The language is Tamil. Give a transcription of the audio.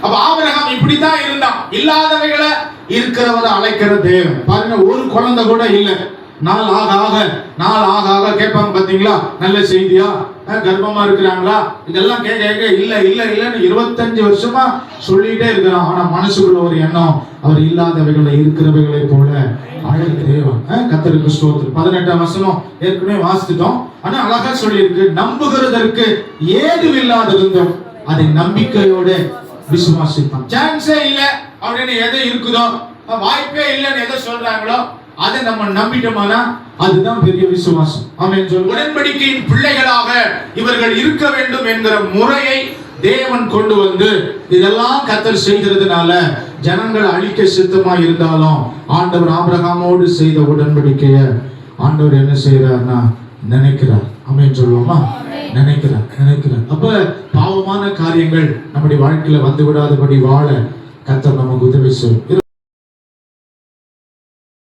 அப்ப ஆபிரகாம் இப்படித்தான் இருந்தான். இல்லாதவைகளை இருக்கிறவரை அழைக்கிற தேவன். பாருங்க, ஒரு குழந்தை கூட இல்லை. நாள் ஆக ஆக கேட்பாங்க பாத்தீங்களா, நல்ல செய்தியா, கர்ப்பமா இருக்கிறாங்களா, இதெல்லாம் கேட்க இல்லன்னு 25 வருஷமா சொல்லிட்டே இருக்கிறான். ஆனா மனசுக்குள்ள ஒரு எண்ணம், அவர் இல்லாதவைகளை இருக்கிறவைகளை போல அழைக்கிற தேவன். கர்த்தருக்கு ஸ்தோத்திரம். 18ஆம் வசனம் ஏற்கனவே வாசித்துட்டோம். ஆனா அழகா சொல்லி இருக்கு, நம்புகிறதற்கு ஏதுவில்லாதிருந்தும் அதை நம்பிக்கையோட விசுவாசிப்பான். சான்ஸே இல்ல அப்படின்னு எது இருக்குதோ, வாய்ப்பே இல்லைன்னு எதை சொல்றாங்களோ அதை நம்ம நம்பிட்டோம்னா அதுதான் பெரிய விசுவாசம். ஆமென். உடன்படிக்கையின் பிள்ளைகளாக இவர்கள் இருக்க வேண்டும் என்கிற முறையை தேவன் கொண்டு வந்து இதெல்லாம் கர்த்தர் செய்கிறதுனால ஜனங்கள் அழிக்க சித்தமா இருந்தாலும் ஆண்டவர் ஆபிரகாமோடு செய்த உடன்படிக்கையை ஆண்டவர் என்ன செய்யறாருன்னா நினைக்கிறார். ஆமென் சொல்லுவோமா? நினைக்கிறார். அப்ப பாவமான காரியங்கள் நம்முடைய வாழ்க்கையில வந்து விடாதபடி வாழ கர்த்தர் நமக்கு உதவி செய்யும்.